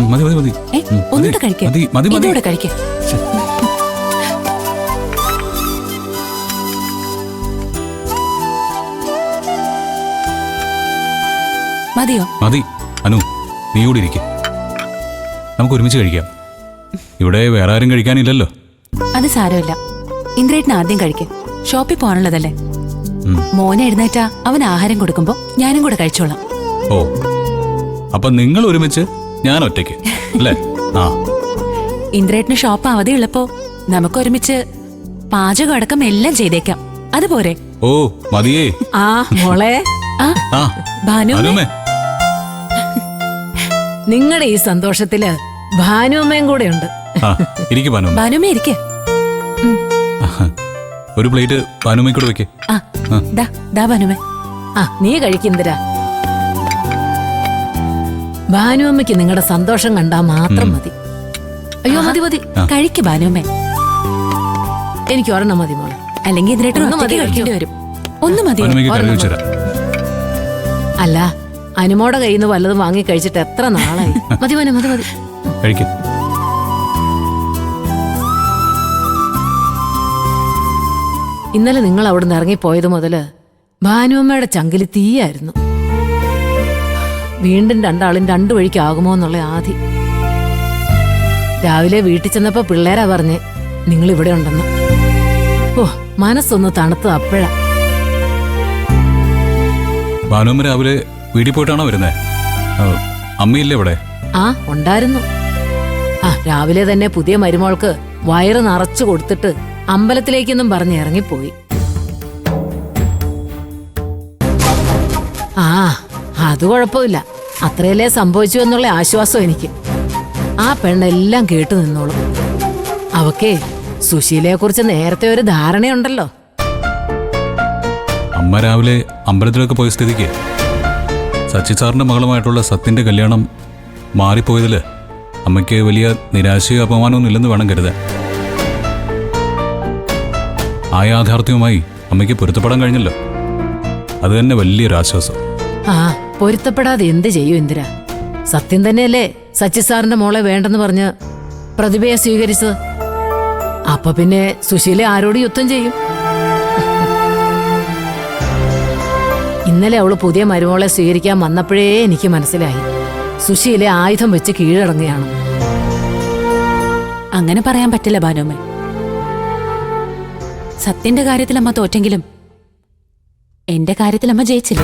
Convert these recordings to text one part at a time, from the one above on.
മതി മതി മതി. ഒന്നുകൂടെ കഴിക്കേ. മതി മതി മതി. ഇതോടെ കഴിക്കേ. മതിയോ? മതി. അനു, നീ കൂടി ഇരിക്കെ. നമുക്ക് ഒരുമിച്ച് കഴിക്കാം. ഇവിടെ വേറെ ആരും കഴിക്കാനില്ലല്ലോ. അത് സാരമില്ല. ഇന്ദ്രേട്ടന് ആദ്യം കഴിക്കേ. ഷോപ്പിൽ പോകാനുള്ളതല്ലേ. മോനെ എഴുന്നേറ്റാ അവൻ ആഹാരം കൊടുക്കുമ്പോ ഞാനും കൂടെ കഴിച്ചോളാം. ഓ, അപ്പൊ നിങ്ങൾ ഒരുമിച്ച്, ഞാൻ ഒറ്റയ്ക്ക് അല്ലേ? ആ, ഇന്ദ്രേട്ടന് ഷോപ്പ് അവധിയുള്ളപ്പോ നമുക്ക് ഒരുമിച്ച് പാചകം അടക്കം എല്ലാം ചെയ്തേക്കാം. അതുപോരെ? ഓ മതിയേ. ആ മോളെ, ആ ഭാനു, അനുമേ. നിങ്ങളുടെ ഈ സന്തോഷത്തില് ഭാനുമ്മയും കൂടെ ഉണ്ട്. ആ, ഇരിക്ക് ഭാനുമ്മ. ഭാനുമേ ഇരിക്കേ. ഒരു പ്ലേറ്റ് ഭാനുമ്മയ്ക്കൂടെ വെക്കേ. ദാ ഭാനുമേ. ആ, നീ കഴിക്കുന്നിരാ. ഭാനുമ്മയ്ക്ക് നിങ്ങളുടെ സന്തോഷം കണ്ടാ മാത്രം മതി. അയ്യോ മതി മതി, കഴിക്ക് ഭാനുമേ. എനിക്ക് ഒരെണ്ണം മതി മോളെ. അല്ലെങ്കിൽ ഇന്ദ്രേട്ടൻ മതി കഴിക്കേണ്ടി വരും. ഒന്ന് മതി. അല്ല, അനുമോടെ കയ്യിൽ നിന്ന് വല്ലതും വാങ്ങി കഴിച്ചിട്ട് എത്ര നാളായി. മതി മോനെ, മതി മതി. ഇന്നലെ നിങ്ങൾ അവിടുന്ന് ഇറങ്ങിപ്പോയത് മുതല് ഭാനുമ്മയുടെ ചങ്കില് തീയായിരുന്നു. വീണ്ടും രണ്ടാളും രണ്ടു വഴിക്കാകുമോ എന്നുള്ള ആദി. രാവിലെ വീട്ടിൽ ചെന്നപ്പോ പിള്ളേരാ പറഞ്ഞ് നിങ്ങൾ ഇവിടെ ഉണ്ടെന്ന്. ഓ, മനസ്സൊന്ന് തണുത്ത് അപ്പോഴാ. ഭാനുമ്മ രാവിലെ വീട്ടിൽ പോയിട്ടാണോ വരുന്നേ? അമ്മയില്ലേ ഇവിടെ? ആ, ഉണ്ടായിരുന്നു. ആ, രാവിലെ തന്നെ പുതിയ മരുമോൾക്ക് വയറ് നിറച്ചു കൊടുത്തിട്ട് അമ്പലത്തിലേക്കെന്നും പറഞ്ഞ് ഇറങ്ങിപ്പോയി. ആ, അത് കുഴപ്പമില്ല. അത്രയല്ലേ സംഭവിച്ചു എന്നുള്ള ആശ്വാസം എനിക്ക്. ആ പെണ്ണെല്ലാം കേട്ടു നിന്നോളും. അവക്കേ സുശീലയെ കുറിച്ച് നേരത്തെ ഒരു ധാരണയുണ്ടല്ലോ. അമ്മ രാവിലെ അമ്പലത്തിലൊക്കെ പോയ സ്ഥിതിക്ക് സച്ചി സാറിന്റെ മകളുമായിട്ടുള്ള സത്യന്റെ കല്യാണം മാറിപ്പോയതില് അമ്മയ്ക്ക് വലിയ നിരാശയോ അപമാനമൊന്നും ഇല്ലെന്ന് വേണം കരുതാൻ. ആ യാഥാർത്ഥ്യവുമായി അമ്മയ്ക്ക് പൊരുത്തപ്പെടാൻ കഴിഞ്ഞല്ലോ. അത് തന്നെ വലിയൊരാശ്വാസം. ആ, പൊരുത്തപ്പെടാതെ എന്ത് ചെയ്യൂ ഇന്ദിര? സത്യം തന്നെയല്ലേ സച്ചി സാറിന്റെ മോളെ വേണ്ടെന്ന് പറഞ്ഞ് പ്രതിഭയെ സ്വീകരിച്ചത്. അപ്പൊ പിന്നെ സുശീല ആരോട് യുദ്ധം ചെയ്യും? ഇന്നലെ അവള് പുതിയ മരുമോളെ സ്വീകരിക്കാൻ വന്നപ്പോഴേ എനിക്ക് മനസ്സിലായി സുശീല ആയുധം വെച്ച് കീഴടങ്ങുകയാണ്. അങ്ങനെ പറയാൻ പറ്റില്ല ഭാനുമ്മ. സത്യന്റെ കാര്യത്തിൽ അമ്മ തോറ്റെങ്കിലും എന്റെ കാര്യത്തിൽ അമ്മ ജയിച്ചില്ല.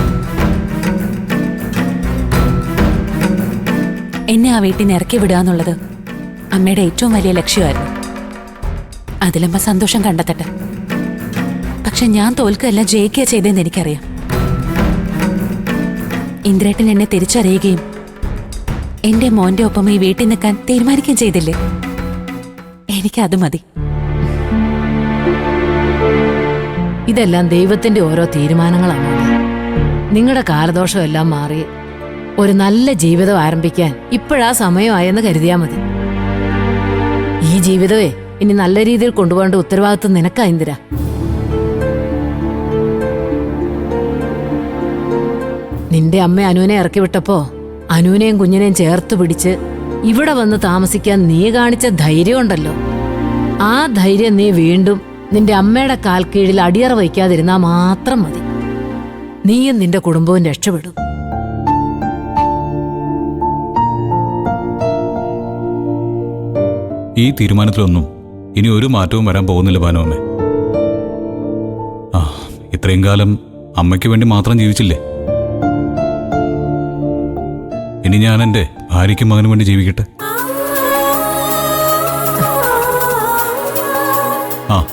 എന്നെ ആ വീട്ടിൽ നിന്ന് ഇറക്കി വിടുക എന്നുള്ളത് അമ്മയുടെ ഏറ്റവും വലിയ ലക്ഷ്യമായിരുന്നു. അതിലമ്മ സന്തോഷം കണ്ടെത്തട്ടെ. പക്ഷെ ഞാൻ തോൽക്കുകയല്ല ജയിക്കുക ചെയ്തതെന്ന് എനിക്കറിയാം. ഇന്ദ്രേട്ടൻ എന്നെ തിരിച്ചറിയുകയും എന്റെ മോന്റെ ഒപ്പം ഈ വീട്ടിൽ നിൽക്കാൻ തീരുമാനിക്കുകയും ചെയ്തില്ലേ? എനിക്കത് മതി. ഇതെല്ലാം ദൈവത്തിന്റെ ഓരോ തീരുമാനങ്ങളാണ്. നിങ്ങളുടെ കാലദോഷമെല്ലാം മാറി ഒരു നല്ല ജീവിതം ആരംഭിക്കാൻ ഇപ്പോഴാ സമയമായെന്ന് കരുതിയാ മതി. ഈ ജീവിതമേ ഇനി നല്ല രീതിയിൽ കൊണ്ടുപോകേണ്ട ഉത്തരവാദിത്വം നിനക്കാ ഇന്ദിര. നിന്റെ അമ്മ അനുവിനെ ഇറക്കി വിട്ടപ്പോ അനുവിനെയും കുഞ്ഞിനെയും ചേർത്ത് പിടിച്ച് ഇവിടെ വന്ന് താമസിക്കാൻ നീ കാണിച്ച ധൈര്യം ഉണ്ടല്ലോ. ആ ധൈര്യം നീ വീണ്ടും നിന്റെ അമ്മയുടെ കാൽ കീഴിൽ അടിയറ വയ്ക്കാതിരുന്നാ മാത്രം മതി. നീയും നിന്റെ കുടുംബവും രക്ഷപ്പെടും. ഈ തീരുമാനത്തിലൊന്നും ഇനി ഒരു മാറ്റവും വരാൻ പോകുന്നില്ല ഭാനുമ്മേ. ഇത്രയും കാലം അമ്മയ്ക്ക് വേണ്ടി മാത്രം ജീവിച്ചില്ലേ? ഇനി ഞാൻ എൻ്റെ ഭാര്യയ്ക്കും മകനും വേണ്ടി ജീവിക്കട്ടെ. ആ,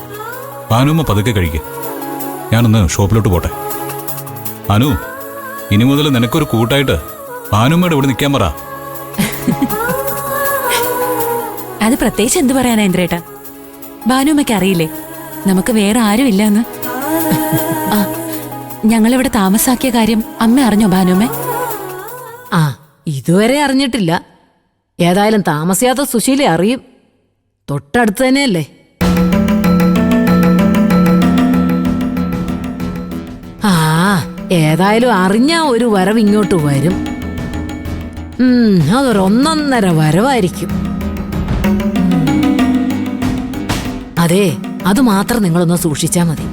ഭാനുമ്മ പതുക്കെ കഴിക്കുക. ഞാനൊന്ന് ഷോപ്പിലോട്ട് പോട്ടെ. അനു, ഇനി മുതൽ നിനക്കൊരു കൂട്ടായിട്ട് ഭാനുമ്മയുടെ ഇവിടെ നിൽക്കാൻ പറ. അത് പ്രത്യേകിച്ച് എന്ത് പറയാനാ ഇന്ദ്രേട്ടാ? ഭാനുമ്മയ്ക്ക് അറിയില്ലേ നമുക്ക് വേറെ ആരും ഇല്ലെന്ന്? ഞങ്ങളിവിടെ താമസാക്കിയ കാര്യം അമ്മ അറിഞ്ഞോ ഭാനുമ്മ? ആ, ഇതുവരെ അറിഞ്ഞിട്ടില്ല. ഏതായാലും താമസിയാത്ത സുശീല അറിയും. തൊട്ടടുത്ത് തന്നെയല്ലേ. ആ, ഏതായാലും അറിഞ്ഞ ഒരു വരവ് ഇങ്ങോട്ട് വരും. അതൊരൊന്നൊന്നര വരവായിരിക്കും. അതെ, അത് മാത്രം നിങ്ങളൊന്ന് സൂക്ഷിച്ചാ മതി.